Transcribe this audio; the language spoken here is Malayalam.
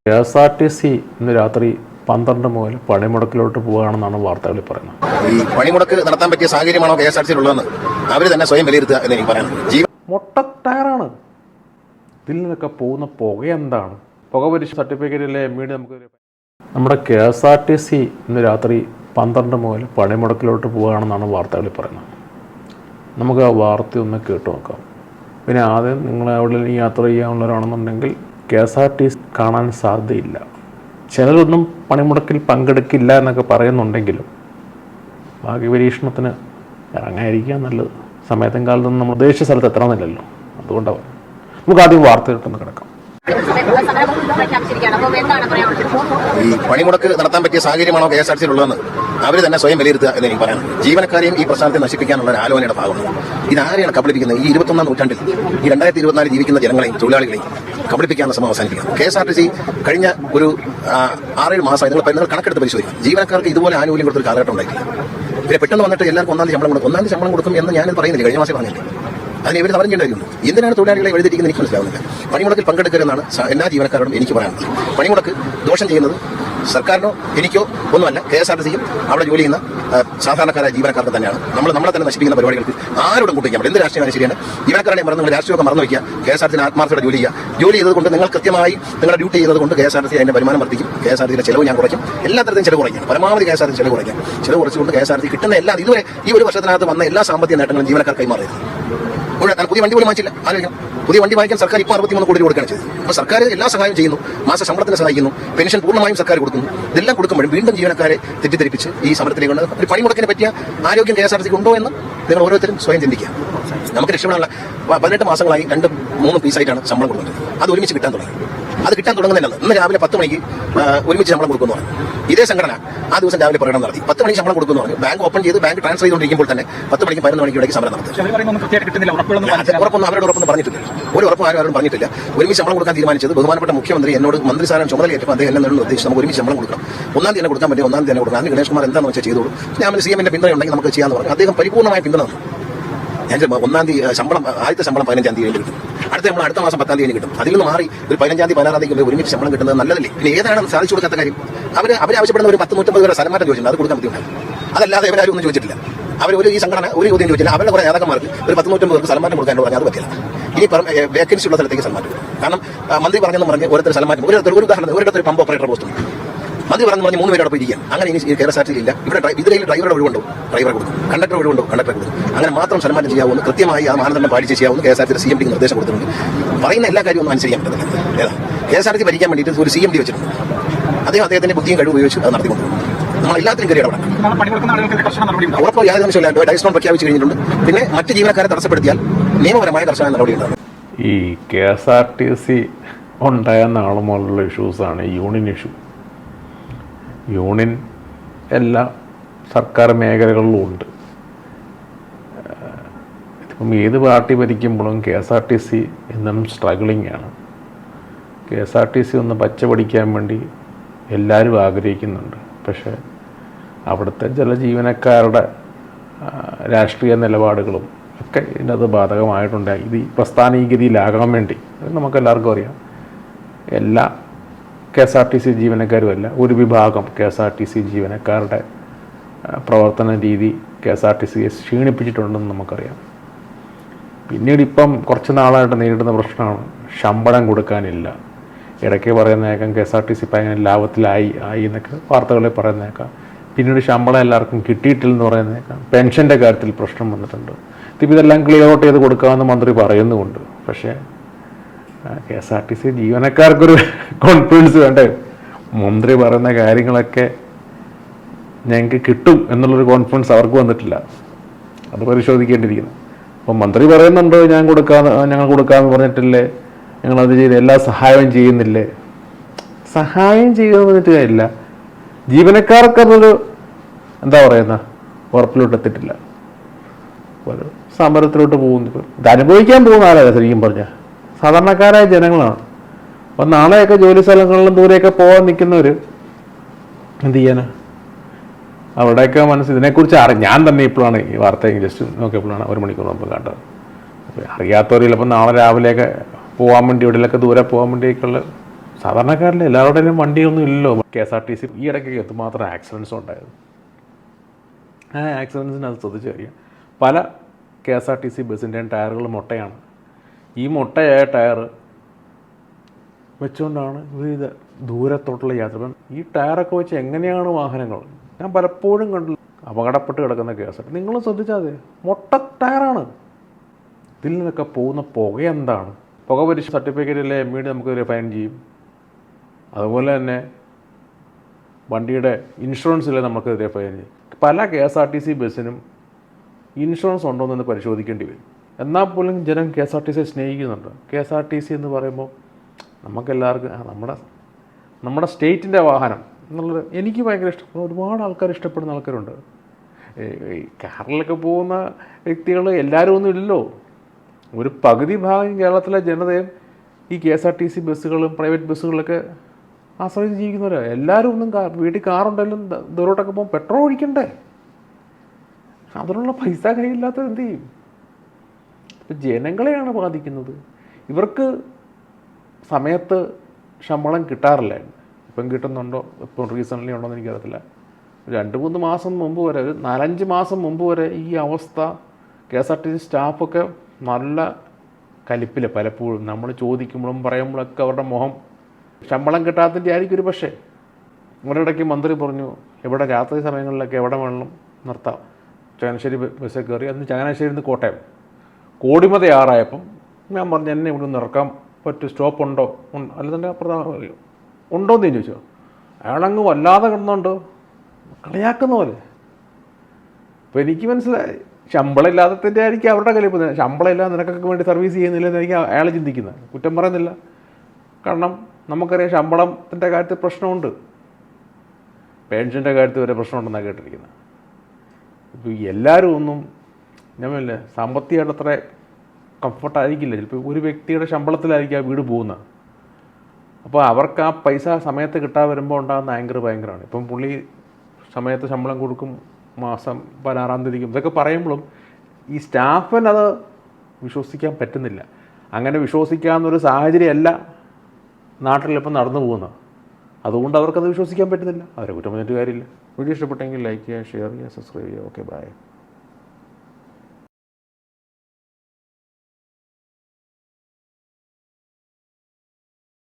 KSRTC ഇന്ന് രാത്രി 12 മുതൽ പണിമുടക്കിലോട്ട് പോവുകയാണെന്നാണ് വാർത്തകളിൽ പറയുന്നത്. ഈ പണിമുടക്ക് നടത്താൻ പറ്റിയ സാഹചര്യമാണോ KSRTC ഉള്ളതെന്ന് അവർ തന്നെ സ്വയം വിലയിരുത്തുക എന്ന് എനിക്ക് പറയാനുള്ളത്. മൊട്ട ടയറാണ്. ഇതിൽ നിന്നൊക്കെ പോകുന്ന പുക എന്താണ്? പുക പരിശോധന സർട്ടിഫിക്കറ്റിലെ നമ്മുടെ KSRTC ഇന്ന് രാത്രി 12 മുതൽ പണിമുടക്കിലോട്ട് പോവുകയാണെന്നാണ് വാർത്തകളിൽ പറയുന്നത്. നമുക്ക് ആ വാർത്ത ഒന്ന് കേട്ടു നോക്കാം. പിന്നെ ആദ്യം നിങ്ങൾ അവിടെ യാത്ര ചെയ്യാനുള്ളവരാണെന്നുണ്ടെങ്കിൽ KSRTC കാണാൻ സാധ്യതയില്ല. ചിലരൊന്നും പണിമുടക്കിൽ പങ്കെടുക്കില്ല എന്നൊക്കെ പറയുന്നുണ്ടെങ്കിലും ഭാഗ്യപരീക്ഷണത്തിന് ഇറങ്ങാതിരിക്കുക നല്ലത്. സമയത്തും കാലത്തൊന്നും നമ്മൾ ഉദ്ദേശിച്ച സ്ഥലത്ത് എത്തണമെന്നില്ലല്ലോ. അതുകൊണ്ടാണ് നമുക്ക് ആദ്യം വാർത്ത കിട്ടുന്ന കിടക്കാം. ഈ പണിമുടക്ക് നടത്താൻ പറ്റിയ സാഹചര്യമാണോ KSRTC ഉള്ളതെന്ന് അവർ തന്നെ സ്വയം വിലയിരുത്തുക എന്ന് എനിക്ക് പറയാനുള്ളത്. ജീവനക്കാരെയും ഈ പ്രസ്ഥാനത്തെ നശിപ്പിക്കാനുള്ള ഒരു ആലോചനയുടെ ഭാഗമാണ്. ഇതാരെയാണ് കബളിപ്പിക്കുന്നത്? ഈ 21-ാം നൂറ്റാണ്ടിൽ ഈ 2024 ജീവിക്കുന്ന ജനങ്ങളെയും തൊഴിലാളികളെയും കബളിപ്പിക്കാനുള്ള ശ്രമം അവസാനിപ്പിക്കുക. KSRTC കഴിഞ്ഞ ഒരു 6-7 മാസമായി നിങ്ങൾ കണക്കെടുത്ത് പരിശോധിക്കുക. ജീവനക്കാർക്ക് ഇതുപോലെ ആനുകൂല്യം കൊടുത്തൊരു കാലഘട്ടം ഉണ്ടായിട്ടില്ല. പിന്നെ പെട്ടെന്ന് വന്നിട്ട് എല്ലാവർക്കും 1-ാം തീയതി ശമ്പളം കൊടുക്കും. 1-ാം തീയതി ശമ്പളം കൊടുക്കും എന്ന് ഞാൻ പറയുന്നില്ല, കഴിഞ്ഞ മാസം പറഞ്ഞില്ല. അതിന് ഇവർ സമരം ചെയ്യേണ്ടി വരുന്നു. എന്തിനാണ് തൊഴിലാളികളെ എഴുതിയിരിക്കുന്നത് എനിക്ക് മനസ്സിലാവുന്നില്ല. പണിമുടക്കിൽ പങ്കെടുക്കരുതെന്നാണ് എല്ലാ ജീവനക്കാരോടും എനിക്ക് പറയാനുള്ളത്. പണിമുടക്ക് ദോഷം ചെയ്യുന്നത് സർക്കാരിനോ എനിക്കോ ഒന്നുമല്ല, KSRTCയും അവിടെ ജോലി ചെയ്യുന്ന സാധാരണക്കാരായ ജീവനക്കാർക്ക് തന്നെയാണ്. നമ്മളെ തന്നെ നശിപ്പിക്കുന്ന പരിപാടികൾക്ക് ആരോടും കൂട്ടിക്കാൻ പറ്റും. എന്ത് രാഷ്ട്രീയമാണ് ശരിയാണ്. ജീവനക്കാരെ മറന്നു രാഷ്ട്രീയമൊക്കെ മറന്നു വയ്ക്കുക. KSRTC ആത്മാർത്ഥയുടെ ജോലി ചെയ്യുക. ജോലി ചെയ്തതുകൊണ്ട് നിങ്ങൾ കൃത്യമായി നിങ്ങളുടെ ഡ്യൂട്ടി ചെയ്തതുകൊണ്ട് KSRTC അതിന്റെ വരുമാനം വർദ്ധിക്കും. KSRTCയുടെ ചെലവ് ഞാൻ കുറയ്ക്കും. എല്ലാ തരത്തിലും ചെലവ് കുറയ്ക്കും. പരമാവധി KSRTC ചെലവ് കുറയ്ക്കും. ചെലവ് കുറച്ചുകൊണ്ട് KSRTC കിട്ടുന്ന എല്ലാ ഇതുവരെ ഈ ഒരു വർഷത്തിനകത്ത് വന്ന എല്ലാ സാമ്പത്തിക നേട്ടങ്ങളും ജീവനക്കാർ കൈമാറിയത്. പുതിയ വണ്ടി പോലും വാങ്ങിച്ചില്ല. ആലോചിക്കണം. പുതിയ വണ്ടി വാങ്ങിക്കാൻ സർക്കാർ ഇപ്പോൾ 63 കോടി കൊടുക്കുകയാണ് ചെയ്തത്. അപ്പോൾ സർക്കാർ എല്ലാ സഹായവും ചെയ്യുന്നു. മാസ ശമ്പളത്തിന് സഹായിക്കുന്നു. പെൻഷൻ പൂർണ്ണമായും സർക്കാർ കൊടുക്കുന്നു. ഇതെല്ലാം കൊടുക്കുമ്പോഴും വീണ്ടും ജീവനക്കാരെ തെറ്റിദ്ധരിപ്പിച്ച് ഈ സമരത്തിലേക്ക് കൊണ്ട് ഒരു പണിമുടക്കിനെ പറ്റിയ ആരോഗ്യം KSRTCക്ക് ഉണ്ടോ എന്ന് നിങ്ങൾ ഓരോരുത്തരും സ്വയം ചിന്തിക്കുക. നമുക്ക് രക്ഷപ്പെടാനുള്ള 18 മാസങ്ങളായി 2-3 പീസായിട്ടാണ് ശമ്പളം കൊടുക്കുന്നത്. അത് ഒരുമിച്ച് കിട്ടാൻ തുടങ്ങി. അത് കിട്ടാൻ തുടങ്ങുന്നില്ലെന്ന് ഇന്ന് രാവിലെ 10 മണിക്ക് ഒരുമിച്ച് ശമ്പളം കൊടുക്കുന്നു പറഞ്ഞു. ഇതേ സംഘടന ആ ദിവസം രാവിലെ പ്രകടനം നടത്തി. 10 മണിക്ക് ശമ്പളം കൊടുക്കുന്നു പറഞ്ഞു. ബാങ്ക് ഓപ്പൺ ചെയ്ത് ബാങ്ക് ട്രാൻസ്ഫർ ചെയ്തുകൊണ്ടിരിക്കുമ്പോൾ തന്നെ 10 മണിക്ക് 11 മണിക്ക് സമരം നടത്തി. ഉറപ്പൊന്നും അവരുടെ ഉറപ്പൊന്നും പറഞ്ഞിട്ടില്ല. ഒരു ഉറപ്പും ആരും പറഞ്ഞിട്ടില്ല. ഒരുമിച്ച് ശമ്പളം കൊടുക്കാൻ തീരുമാനിച്ചത് ബഹുമാനപ്പെട്ട മുഖ്യമന്ത്രി എന്നോട് മന്ത്രിസ്ഥാനം ചുമതലയേറ്റപ്പോൾ അദ്ദേഹം എന്നെ നിർദ്ദേശിച്ചു നമുക്ക് ഒരുമിച്ച് ശമ്പളം കൊടുക്കണം. 1-ാം തീയതി കൊടുക്കാൻ പറ്റും. 1-ാം തീയതി കൊടുക്കണം. അതിന് ഗണേഷ് കുമാർ എന്താണെന്ന് വെച്ചാൽ ചെയ്തോളൂ. ഞാൻ CM-ന്റെ പിന്തുണ ഉണ്ടെങ്കിൽ നമുക്ക് ചെയ്യാമെന്ന് പറഞ്ഞു. അദ്ദേഹം പരിപൂർണ്ണമായ പിന്തുണ തന്നു. ഞാൻ 1-ാം തീയതി ശമ്പളം ആദ്യത്തെ ശമ്പളം 15-ാം തീയതി കിട്ടും. അടുത്ത മാസം 10-ാം തീയതി കിട്ടും. അതിൽ നിന്ന് മാറി ഒരു 15-ാം തീയതി 16-ാം തീയതി ഒരുമിച്ച് ശമ്പളം കിട്ടുന്നത് നല്ലതല്ലേ? പിന്നെ ഏതാണ് സാധിച്ചു കൊടുക്കാത്ത കാര്യം? അവർ ആവശ്യപ്പെടുന്ന ഒരു 10-150 പേരെ സ്ഥലം മാറ്റം ചോദിച്ചിട്ടുണ്ട്. അത് കൊടുക്കാൻ ബുദ്ധിമുട്ടാണ്. അതല്ലാതെ ഇവരാരും ഒന്നും ചോദിച്ചിട്ടില്ല. ഈ സംഘടന ഒരു ചോദ്യം ചോദിച്ചില്ല. അവരുടെ കുറെ നേതാക്കന്മാർക്ക് ഒരു 10-150 പേർക്ക് സ്ഥലം മാറ്റം കൊടുക്കാൻ പറഞ്ഞാൽ അത് പറ്റില്ല. ഇനി വേക്കൻസി ഉള്ള സ്ഥലത്തേക്ക് സ്ഥലം മാറ്റും. കാരണം മന്ത്രി പറഞ്ഞെന്ന് പറഞ്ഞ് ഓരോരുത്തർ സ്ഥലം മാറ്റും. ഒരു ഉദാഹരണം, ഒരു പമ്പ് ഓപ്പറേറ്റർ പോസ്റ്റ് മന്ത്രി പറഞ്ഞ് 3 പേരോടെ പോയിരിക്കാം. അങ്ങനെ ഇനി KSRTC ഇല്ല. ഇവിടെ ഇതിൽ ഡ്രൈവറുടെ ഒഴിവുണ്ടോ? ഡ്രൈവറെ കൊടുക്കും. കണ്ടക്ടർ ഒഴിവുണ്ടോ? കണ്ടക്ടറെ കൊടുക്കും. അങ്ങനെ മാത്രം സ്ഥലം മാറ്റം ചെയ്യാവുന്ന കൃത്യമായി ആ മാനദണ്ഡം പാലിച്ച് ചെയ്യാവുന്ന KSRTC CMD നിർദ്ദേശം കൊടുത്തിട്ടുണ്ട്. പറയുന്ന എല്ലാ കാര്യവും ഒന്നും അനുസരിക്കാൻ പറ്റുന്നില്ല. KSRTC ഭരിക്കാൻ വേണ്ടിയിട്ട് ഒരു CMD വെച്ചിട്ടുണ്ട്. അദ്ദേഹത്തിന്റെ ബുദ്ധിയും കഴിവ് ഉപയോഗിച്ച് അത് നടത്തിക്കൊണ്ടുപോകും. നമ്മൾ എല്ലാത്തിനും കയറി ഇടപെടണം. ഉറപ്പ് യാതൊരു നിമിഷമില്ല. ഡൈസ്റ്റോൺ പ്രഖ്യാപിച്ചു കഴിഞ്ഞിട്ടുണ്ട്. പിന്നെ മറ്റ് ജീവനക്കാരെ തടസ്സപ്പെടുത്തിയാൽ നിയമപരമായ കർശന നടപടി ഉണ്ടാകും. ഈ KSRTC ഉണ്ടായ നാളെ മുതലുള്ള ഇഷ്യൂസാണ് യൂണിയൻ ഇഷ്യൂ. യൂണിയൻ എല്ലാ സർക്കാർ മേഖലകളിലും ഉണ്ട്. ഇപ്പം ഏത് പാർട്ടി ഭരിക്കുമ്പോഴും KSRTC എന്നും സ്ട്രഗിളിംഗ് ആണ്. KSRTC ഒന്ന് പച്ച പഠിക്കാൻ വേണ്ടി എല്ലാവരും ആഗ്രഹിക്കുന്നുണ്ട്. പക്ഷേ അവിടുത്തെ ചില ജീവനക്കാരുടെ രാഷ്ട്രീയ നിലപാടുകളും ഒക്കെ ഇതിനകത്ത് ബാധകമായിട്ടുണ്ട്. ഇത് പ്രസ്ഥാനീയഗതിയിലാകാൻ വേണ്ടി നമുക്കെല്ലാവർക്കും അറിയാം. എല്ലാ KSRTC ജീവനക്കാരുമല്ല, ഒരു വിഭാഗം KSRTC ജീവനക്കാരുടെ പ്രവർത്തന രീതി KSRTCയെ ക്ഷീണിപ്പിച്ചിട്ടുണ്ടെന്ന് നമുക്കറിയാം. പിന്നീട് ഇപ്പം കുറച്ച് നാളായിട്ട് നേരിടുന്ന പ്രശ്നമാണ് ശമ്പളം കൊടുക്കാനില്ല. ഇടയ്ക്ക് പറയുന്നേക്കാം KSRTC ഇപ്പം അങ്ങനെ ലാഭത്തിലായി എന്നൊക്കെ വാർത്തകളിൽ പറയുന്നേക്കാം. പിന്നീട് ശമ്പളം എല്ലാവർക്കും കിട്ടിയിട്ടില്ലെന്ന് പറയുന്നേക്കാം. പെൻഷൻ്റെ കാര്യത്തിൽ പ്രശ്നം വന്നിട്ടുണ്ട്. ഇതെല്ലാം ക്ലിയർ ഔട്ട് ചെയ്ത് കൊടുക്കാമെന്ന് മന്ത്രി പറയുന്നുമുണ്ട്. പക്ഷേ KSRTC ജീവനക്കാർക്കൊരു കോൺഫിഡൻസ് വേണ്ടേ? മന്ത്രി പറയുന്ന കാര്യങ്ങളൊക്കെ ഞങ്ങൾക്ക് കിട്ടും എന്നുള്ളൊരു കോൺഫിഡൻസ് അവർക്ക് വന്നിട്ടില്ല. അത് പരിശോധിക്കേണ്ടിയിരിക്കുന്നു. അപ്പം മന്ത്രി പറയുന്നുണ്ട് ഞങ്ങൾ കൊടുക്കാമെന്ന് പറഞ്ഞിട്ടില്ലേ, ഞങ്ങളത് ചെയ്ത് എല്ലാ സഹായവും ചെയ്യുന്നില്ലേ? സഹായം ചെയ്യുമെന്ന് പറഞ്ഞിട്ട് കാര്യമില്ല. ജീവനക്കാർക്കതൊരു എന്താ പറയുന്ന ഉറപ്പിലോട്ട് എത്തിയിട്ടില്ല. ഒരു സമരത്തിലോട്ട് പോകുന്നു. ഇത് അനുഭവിക്കാൻ പോകുന്ന ആരാണ് ശരിക്കും പറഞ്ഞാൽ? സാധാരണക്കാരായ ജനങ്ങളാണ്. അപ്പം നാളെയൊക്കെ ജോലി സ്ഥലങ്ങളിലും ദൂരെയൊക്കെ പോകാൻ നിൽക്കുന്നവർ എന്ത് ചെയ്യാനാ? അവിടെയൊക്കെ ഇതിനെക്കുറിച്ച് ഞാൻ തന്നെ ഇപ്പോഴാണ് ഈ വാർത്ത ജസ്റ്റ് നോക്കിയപ്പോഴാണ് 1 മണിക്കൂർ മുമ്പ് കണ്ടത്. അപ്പോൾ അറിയാത്തവർ ചിലപ്പോൾ നാളെ രാവിലെയൊക്കെ പോകാൻ വേണ്ടി എവിടെയൊക്കെ ദൂരെ പോകാൻ വേണ്ടിയൊക്കെയുള്ള സാധാരണക്കാരിൽ എല്ലാവരുടെയും വണ്ടിയൊന്നും ഇല്ലല്ലോ. KSRTC ഈ ഇടയ്ക്ക് എന്തുമാത്രം ആക്സിഡൻസ് ഉണ്ടായത്. ആ ആക്സിഡൻസിനത് ശ്രദ്ധിച്ച് കഴിയാം. പല KSRTC ബസ്സിൻ്റെയും ടയറുകൾ മുട്ടയാണ്. ഈ മുട്ടയായ ടയർ വെച്ചുകൊണ്ടാണ് ഇവർ ഇത് ദൂരത്തോട്ടുള്ള യാത്ര. അപ്പം ഈ ടയറൊക്കെ വെച്ച് എങ്ങനെയാണ് വാഹനങ്ങൾ, ഞാൻ പലപ്പോഴും കണ്ടില്ല അപകടപ്പെട്ട് കിടക്കുന്ന കേസാണ്. നിങ്ങൾ ശ്രദ്ധിച്ചാൽ മതി, മുട്ട ടയറാണ്. ഇതിൽ നിന്നൊക്കെ പോകുന്ന പുക എന്താണ്? പുക പരിശ സർട്ടിഫിക്കറ്റിലെ MVD നമുക്ക് ഫൈൻ ചെയ്യും. അതുപോലെ തന്നെ വണ്ടിയുടെ ഇൻഷുറൻസിൽ നമുക്കെതിരെ ഫൈൻ ചെയ്യും. പല KSRTC ബസ്സിനും ഇൻഷുറൻസ് ഉണ്ടോ എന്ന് പരിശോധിക്കേണ്ടി വരും. എന്നാൽ പോലും ജനം KSRTC സ്നേഹിക്കുന്നുണ്ട്. KSRTC എന്ന് പറയുമ്പോൾ നമുക്കെല്ലാവർക്കും നമ്മുടെ സ്റ്റേറ്റിൻ്റെ വാഹനം എന്നുള്ളത് എനിക്ക് ഭയങ്കര ഇഷ്ടപ്പെടുന്ന ഒരുപാട് ആൾക്കാർ ഇഷ്ടപ്പെടുന്ന ആൾക്കാരുണ്ട്. കാറിലൊക്കെ പോകുന്ന വ്യക്തികൾ എല്ലാവരും ഒന്നും ഇല്ലല്ലോ. ഒരു പകുതി ഭാഗം കേരളത്തിലെ ജനതയും ഈ KSRTC ബസ്സുകളും പ്രൈവറ്റ് ബസ്സുകളിലൊക്കെ ആശ്രയിച്ച് ജീവിക്കുന്നവരാണ്. എല്ലാവരും ഒന്നും വീട്ടിൽ കാറുണ്ടെങ്കിലും ദൂരോട്ടൊക്കെ പോകുമ്പോൾ പെട്രോൾ ഒഴിക്കണ്ടേ? അതിനുള്ള പൈസ കയ്യില്ലാത്തത് എന്ത് ചെയ്യും? ഇപ്പം ജനങ്ങളെയാണ് ബാധിക്കുന്നത്. ഇവർക്ക് സമയത്ത് ശമ്പളം കിട്ടാറില്ല. ഇപ്പം കിട്ടുന്നുണ്ടോ, ഇപ്പം റീസെൻ്റ്ലി ഉണ്ടോ എന്ന് എനിക്കറിയത്തില്ല. 2-3 മാസം മുമ്പ് വരെ, ഒരു 4-5 മാസം മുമ്പ് വരെ ഈ അവസ്ഥ KSRTC സ്റ്റാഫൊക്കെ നല്ല കലിപ്പില്ല. പലപ്പോഴും നമ്മൾ ചോദിക്കുമ്പോഴും പറയുമ്പോഴൊക്കെ അവരുടെ മുഖം ശമ്പളം കിട്ടാത്തതിൻ്റെ ആയിരിക്കും ഒരു പക്ഷേ. ഒരിടയ്ക്ക് മന്ത്രി പറഞ്ഞു ഇവിടെ രാത്രി സമയങ്ങളിലൊക്കെ എവിടെ വേണം നിർത്താം. ചങ്ങനാശ്ശേരി ബസ്സിൽ കയറി, അന്ന് ചങ്ങനാശ്ശേരിയിൽ നിന്ന് കോട്ടയം കോടിമത ആറായപ്പം ഞാൻ പറഞ്ഞു എന്നെ ഇവിടെ നിന്ന് ഇറക്കാൻ പറ്റും, സ്റ്റോപ്പ് ഉണ്ടോ, അല്ലെന്നെ അപ്പുറത്ത് ഉണ്ടോയെന്ന് ചോദിച്ചോ. അയാളങ്ങ് വല്ലാതെ കിടന്നുണ്ടോ കളിയാക്കുന്ന പോലെ. അപ്പോൾ എനിക്ക് മനസ്സിലായി ശമ്പളം ഇല്ലാത്തതിൻ്റെ ആയിരിക്കും അവരുടെ കലിപ്പ്. ശമ്പളം ഇല്ലാതെ നിനക്കൊക്കെ വേണ്ടി സർവീസ് ചെയ്യുന്നില്ലെന്നായിരിക്കും അയാൾ ചിന്തിക്കുന്നത്. കുറ്റം പറയുന്നില്ല, കാരണം നമുക്കറിയാം ശമ്പളത്തിൻ്റെ കാര്യത്തിൽ പ്രശ്നമുണ്ട്, പെൻഷൻ്റെ കാര്യത്തിൽ വരെ പ്രശ്നമുണ്ടെന്നാണ് കേട്ടിരിക്കുന്നത്. ഇപ്പോൾ എല്ലാവരും ഒന്നും ഞാനല്ലേ സാമ്പത്തികമായിട്ട് അത്ര കംഫർട്ടായിരിക്കില്ല. ചിലപ്പോൾ ഒരു വ്യക്തിയുടെ ശമ്പളത്തിലായിരിക്കും ആ വീട് പോകുന്നത്. അപ്പോൾ അവർക്ക് ആ പൈസ സമയത്ത് കിട്ടാൻ വരുമ്പോൾ ഉണ്ടാകുന്ന ഭയങ്കരമാണ്. ഇപ്പം പുള്ളി സമയത്ത് ശമ്പളം കൊടുക്കും, മാസം 16-ാം തീയതിക്കും, ഇതൊക്കെ പറയുമ്പോഴും ഈ സ്റ്റാഫിനത് വിശ്വസിക്കാൻ പറ്റുന്നില്ല. അങ്ങനെ വിശ്വസിക്കാവുന്നൊരു സാഹചര്യമല്ല നാട്ടിലിപ്പം നടന്നു പോകുന്നത്. അതുകൊണ്ട് അവർക്കത് വിശ്വസിക്കാൻ പറ്റുന്നില്ല. അവരെ കുറ്റം പറഞ്ഞിട്ട് കാര്യമില്ല. വീഡിയോ ഇഷ്ടപ്പെട്ടെങ്കിൽ ലൈക്ക് ചെയ്യുക, ഷെയർ ചെയ്യുക, സബ്സ്ക്രൈബ് ചെയ്യുക. Okay, by.